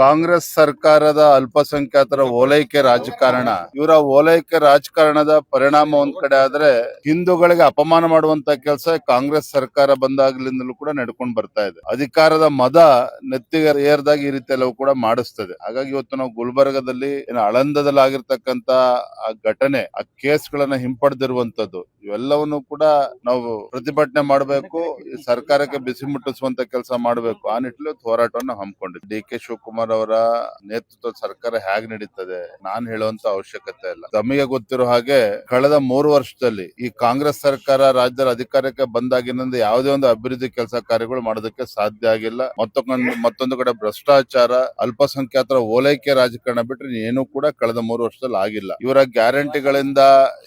ಕಾಂಗ್ರೆಸ್ ಸರ್ಕಾರದ ಅಲ್ಪಸಂಖ್ಯಾತರ ಓಲೈಕೆ ರಾಜಕಾರಣ, ಇವರ ಓಲೈಕೆ ರಾಜಕಾರಣದ ಪರಿಣಾಮ ಒಂದ್ ಕಡೆ ಆದ್ರೆ ಹಿಂದೂಗಳಿಗೆ ಅಪಮಾನ ಮಾಡುವಂತ ಕೆಲಸ ಕಾಂಗ್ರೆಸ್ ಸರ್ಕಾರ ಬಂದಾಗ್ಲಿಂದಲೂ ಕೂಡ ನಡ್ಕೊಂಡು ಬರ್ತಾ ಇದೆ. ಅಧಿಕಾರದ ಮದ ನೆತ್ತಿಗೆ ಏರ್ದಾಗ ಈ ರೀತಿ ಎಲ್ಲವೂ ಕೂಡ ಮಾಡಿಸ್ತದೆ. ಹಾಗಾಗಿ ಇವತ್ತು ನಾವು ಗುಲ್ಬರ್ಗದಲ್ಲಿ ಆಳಂದದಲ್ಲಿ ಆಗಿರ್ತಕ್ಕಂತ ಆ ಘಟನೆ, ಆ ಕೇಸ್ಗಳನ್ನ ಹಿಂಪಡೆದಿರುವಂತದ್ದು, ಇವೆಲ್ಲವನ್ನು ಕೂಡ ನಾವು ಪ್ರತಿಭಟನೆ ಮಾಡಬೇಕು, ಸರ್ಕಾರಕ್ಕೆ ಬಿಸಿ ಮುಟ್ಟಿಸುವಂತ ಕೆಲಸ ಮಾಡಬೇಕು. ಆ ನಿಟ್ಟಿನಲ್ಲಿ ಹೋರಾಟವನ್ನು ಹಮ್ಮಿಕೊಂಡಿದ್ದೆ. ಡಿ.ಕೆ. ಶಿವಕುಮಾರ್ ಅವರ ನೇತೃತ್ವದ ಸರ್ಕಾರ ಹೇಗ್ ನಡೀತದೆ ನಾನ್ ಹೇಳುವಂತ ಅವಶ್ಯಕತೆ ಇಲ್ಲ. ತಮಗೆ ಗೊತ್ತಿರೋ ಹಾಗೆ ಕಳೆದ 3 ವರ್ಷದಲ್ಲಿ ಈ ಕಾಂಗ್ರೆಸ್ ಸರ್ಕಾರ ರಾಜ್ಯದ ಅಧಿಕಾರಕ್ಕೆ ಬಂದಾಗಿನಿಂದ ಯಾವುದೇ ಒಂದು ಅಭಿವೃದ್ಧಿ ಕೆಲಸ ಕಾರ್ಯಗಳು ಮಾಡೋದಕ್ಕೆ ಸಾಧ್ಯ ಆಗಿಲ್ಲ. ಮತ್ತೊಂದು ಕಡೆ ಭ್ರಷ್ಟಾಚಾರ, ಅಲ್ಪಸಂಖ್ಯಾತರ ಓಲೈಕೆ ರಾಜಕಾರಣ ಬಿಟ್ರೆ ಏನು ಕೂಡ ಕಳೆದ 3 ವರ್ಷದಲ್ಲಿ ಆಗಿಲ್ಲ. ಇವರ ಗ್ಯಾರಂಟಿಗಳಿಂದ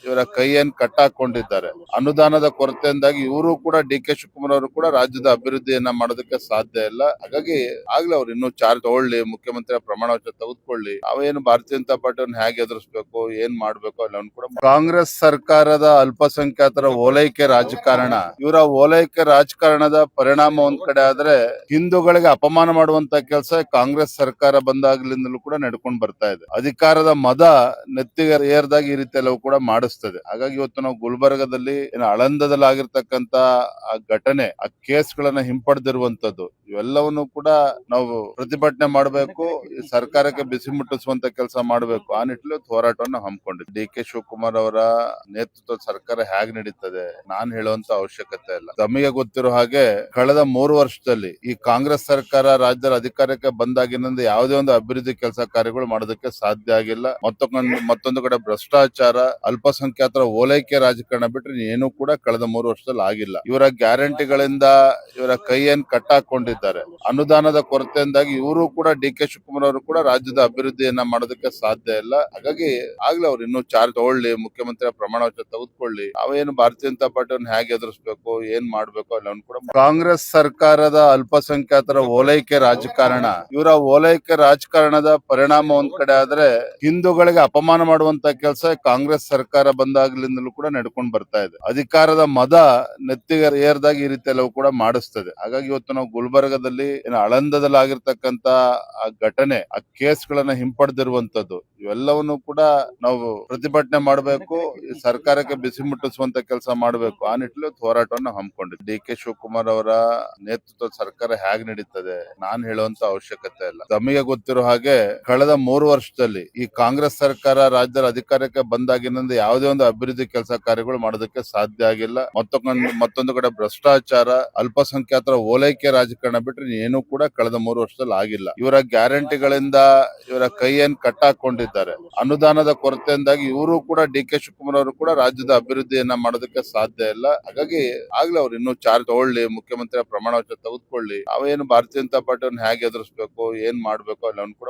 ಇವರ ಕೈಯನ್ನು ಕಟ್ಟಾಕೊಂಡಿದ್ದಾರೆ. ಅನುದಾನದ ಕೊರತೆಯಿಂದಾಗಿ ಇವರು ಕೂಡ ಡಿ.ಕೆ. ಶಿವಕುಮಾರ್ ಅವರು ಕೂಡ ರಾಜ್ಯದ ಅಭಿವೃದ್ಧಿಯನ್ನ ಮಾಡೋದಕ್ಕೆ ಸಾಧ್ಯ ಇಲ್ಲ. ಹಾಗಾಗಿ ಆಗ್ಲೇ ಅವ್ರು ಇನ್ನೂ ಚಾರ್ಜ್ ತಗೊಳ್ಳಿ, ಮುಖ್ಯಮಂತ್ರಿ ಪ್ರಮಾಣ ವಚನ ತೆಗೆದುಕೊಳ್ಳಿ, ಅವೇನು ಭಾರತೀಯ ಜನತಾ ಪಾರ್ಟಿಯನ್ನು ಹೇಗೆ ಎದುರಿಸಬೇಕು, ಏನ್ ಮಾಡ್ಬೇಕು ಅಲ್ಲವನ್ನು ಕೂಡ. ಕಾಂಗ್ರೆಸ್ ಸರ್ಕಾರದ ಅಲ್ಪಸಂಖ್ಯಾತರ ಓಲೈಕೆ ರಾಜಕಾರಣ, ಇವರ ಓಲೈಕೆ ರಾಜಕಾರಣದ ಪರಿಣಾಮ ಒಂದ್ ಕಡೆ ಆದ್ರೆ ಹಿಂದೂಗಳಿಗೆ ಅಪಮಾನ ಮಾಡುವಂತ ಕೆಲಸ ಕಾಂಗ್ರೆಸ್ ಸರ್ಕಾರ ಬಂದಾಗ್ಲಿಂದಲೂ ಕೂಡ ನಡ್ಕೊಂಡು ಬರ್ತಾ ಇದೆ. ಅಧಿಕಾರದ ಮದ ನೆತ್ತಿಗೆ ಏರ್ದಾಗ ಈ ರೀತಿ ಎಲ್ಲವೂ ಕೂಡ ಮಾಡಿಸ್ತದೆ. ಹಾಗಾಗಿ ಇವತ್ತು ನಾವು ಗುಲ್ಬರ್ಗದಲ್ಲಿ ಆಳಂದದಲ್ಲಿ ಆಗಿರ್ತಕ್ಕಂತ ಆ ಘಟನೆ, ಆ ಕೇಸ್ಗಳನ್ನ ಹಿಂಪಡೆದಿರುವಂತದ್ದು, ಇವೆಲ್ಲವನ್ನು ಕೂಡ ನಾವು ಪ್ರತಿಭಟನೆ ಮಾಡಬೇಕು, ಸರ್ಕಾರಕ್ಕೆ ಬಿಸಿ ಮುಟ್ಟಿಸುವಂತ ಕೆಲಸ ಮಾಡಬೇಕು. ಆ ನಿಟ್ಟಿನಲ್ಲಿ ಹೋರಾಟವನ್ನು ಹಮ್ಮಿಕೊಂಡಿದ್ದೆ. ಡಿ.ಕೆ. ಶಿವಕುಮಾರ್ ಅವರ ನೇತೃತ್ವದ ಸರ್ಕಾರ ಹೇಗ್ ನಡೀತದೆ ನಾನ್ ಹೇಳುವಂತ ಅವಶ್ಯಕತೆ ಇಲ್ಲ. ತಮಗೆ ಗೊತ್ತಿರೋ ಹಾಗೆ ಕಳೆದ 3 ವರ್ಷದಲ್ಲಿ ಈ ಕಾಂಗ್ರೆಸ್ ಸರ್ಕಾರ ರಾಜ್ಯದ ಅಧಿಕಾರಕ್ಕೆ ಬಂದಾಗಿನಿಂದ ಯಾವುದೇ ಒಂದು ಅಭಿವೃದ್ಧಿ ಕೆಲಸ ಕಾರ್ಯಗಳು ಮಾಡೋದಕ್ಕೆ ಸಾಧ್ಯ ಆಗಿಲ್ಲ. ಮತ್ತೊಂದು ಕಡೆ ಭ್ರಷ್ಟಾಚಾರ, ಅಲ್ಪಸಂಖ್ಯಾತರ ಓಲೈಕೆ ರಾಜಕಾರಣ ಬಿಟ್ರೆ ಏನು ಕೂಡ ಕಳೆದ 3 ವರ್ಷದಲ್ಲಿ ಆಗಿಲ್ಲ. ಇವರ ಗ್ಯಾರಂಟಿಗಳಿಂದ ಇವರ ಕೈಯನ್ನು ಕಟ್ಟಾಕೊಂಡಿದ್ದಾರೆ. ಅನುದಾನದ ಕೊರತೆಯಿಂದಾಗಿ ಇವರು ಕೂಡ ಡಿ.ಕೆ. ಶಿವಕುಮಾರ್ ಅವರು ಕೂಡ ರಾಜ್ಯದ ಅಭಿವೃದ್ಧಿಯನ್ನ ಮಾಡೋದಕ್ಕೆ ಸಾಧ್ಯ ಇಲ್ಲ. ಹಾಗಾಗಿ ಆಗ್ಲೇ ಅವ್ರು ಇನ್ನೂ ಚಾರ್ಜ್ ತಗೊಳ್ಳಿ, ಮುಖ್ಯಮಂತ್ರಿ ಪ್ರಮಾಣ ವಚನ ತೆಗೆದುಕೊಳ್ಳಿ, ಅವೇನು ಭಾರತೀಯ ಜನತಾ ಪಾರ್ಟಿಯನ್ನು ಹೇಗೆ ಎದುರಿಸಬೇಕು, ಏನ್ ಮಾಡ್ಬೇಕು ಅಲ್ಲವನ್ನು ಕೂಡ. ಕಾಂಗ್ರೆಸ್ ಸರ್ಕಾರದ ಅಲ್ಪಸಂಖ್ಯಾತರ ಓಲೈಕೆ ರಾಜಕಾರಣ, ಇವರ ಓಲೈಕೆ ರಾಜಕಾರಣದ ಪರಿಣಾಮ ಒಂದ್ ಕಡೆ ಆದ್ರೆ ಹಿಂದೂಗಳಿಗೆ ಅಪಮಾನ ಮಾಡುವಂತ ಕೆಲಸ ಕಾಂಗ್ರೆಸ್ ಸರ್ಕಾರ ಬಂದಾಗ್ಲಿಂದಲೂ ಕೂಡ ನಡ್ಕೊಂಡು ಬರ್ತಾ ಇದೆ. ಅಧಿಕಾರದ ಮದ ನೆತ್ತಿಗೆ ಏರ್ದಾಗ ಈ ರೀತಿ ಎಲ್ಲವೂ ಕೂಡ ಮಾಡಿಸ್ತದೆ. ಹಾಗಾಗಿ ಇವತ್ತು ನಾವು ಗುಲ್ಬರ್ಗದಲ್ಲಿ ಆಳಂದದಲ್ಲಿ ಆಗಿರ್ತಕ್ಕಂತ ಆ ಘಟನೆ, ಆ ಕೇಸ್ಗಳನ್ನ ಹಿಂಪಡೆದಿರುವಂತದ್ದು, ಇವೆಲ್ಲವನ್ನು ಕೂಡ ನಾವು ಪ್ರತಿಭಟನೆ ಮಾಡಬೇಕು, ಸರ್ಕಾರಕ್ಕೆ ಬಿಸಿ ಮುಟ್ಟಿಸುವಂತ ಕೆಲಸ ಮಾಡಬೇಕು. ಆ ನಿಟ್ಟಿನಲ್ಲಿ ಹೋರಾಟವನ್ನು ಹಮ್ಮಿಕೊಂಡಿದ್ದೆ. ಡಿ.ಕೆ. ಶಿವಕುಮಾರ್ ಅವರ ನೇತೃತ್ವದ ಸರ್ಕಾರ ಹೇಗ್ ನಡೀತದೆ ನಾನ್ ಹೇಳುವಂತ ಅವಶ್ಯಕತೆ ಇಲ್ಲ. ತಮಗೆ ಗೊತ್ತಿರೋ ಹಾಗೆ ಕಳೆದ 3 ವರ್ಷದಲ್ಲಿ ಈ ಕಾಂಗ್ರೆಸ್ ಸರ್ಕಾರ ರಾಜ್ಯದ ಅಧಿಕಾರಕ್ಕೆ ಬಂದಾಗಿನಿಂದ ಯಾವುದೇ ಒಂದು ಅಭಿವೃದ್ಧಿ ಕೆಲಸ ಕಾರ್ಯಗಳು ಮಾಡೋದಕ್ಕೆ ಸಾಧ್ಯ ಆಗಿಲ್ಲ. ಮತ್ತೊಂದು ಕಡೆ ಭ್ರಷ್ಟಾಚಾರ, ಅಲ್ಪಸಂಖ್ಯಾತರ ಓಲೈಕೆ ರಾಜಕಾರಣ ಬಿಟ್ರೆ ಏನು ಕೂಡ ಕಳೆದ 3 ವರ್ಷದಲ್ಲಿ ಆಗಿಲ್ಲ. ಇವರ ಗ್ಯಾರಂಟಿಗಳಿಂದ ಇವರ ಕೈಯನ್ನು ಕಟ್ಟಾಕೊಂಡಿದ್ದಾರೆ. ಅನುದಾನದ ಕೊರತೆಯಿಂದಾಗಿ ಇವರು ಕೂಡ ಡಿ.ಕೆ. ಶಿವಕುಮಾರ್ ಅವರು ಕೂಡ ರಾಜ್ಯದ ಅಭಿವೃದ್ಧಿಯನ್ನ ಮಾಡೋದಕ್ಕೆ ಸಾಧ್ಯ ಇಲ್ಲ. ಹಾಗಾಗಿ ಆಗ್ಲೇ ಅವ್ರು ಇನ್ನೂ ಚಾರ್ಜ್ ತಗೊಳ್ಳಿ, ಮುಖ್ಯಮಂತ್ರಿ ಪ್ರಮಾಣ ವಚನ ತೆಗೆದುಕೊಳ್ಳಿ, ಅವೇನು ಭಾರತೀಯ ಜನತಾ ಪಾರ್ಟಿಯನ್ನು ಹೇಗೆ ಎದುರಿಸಬೇಕು, ಏನ್ ಮಾಡ್ಬೇಕು ಅಲ್ಲವನ್ನು ಕೂಡ.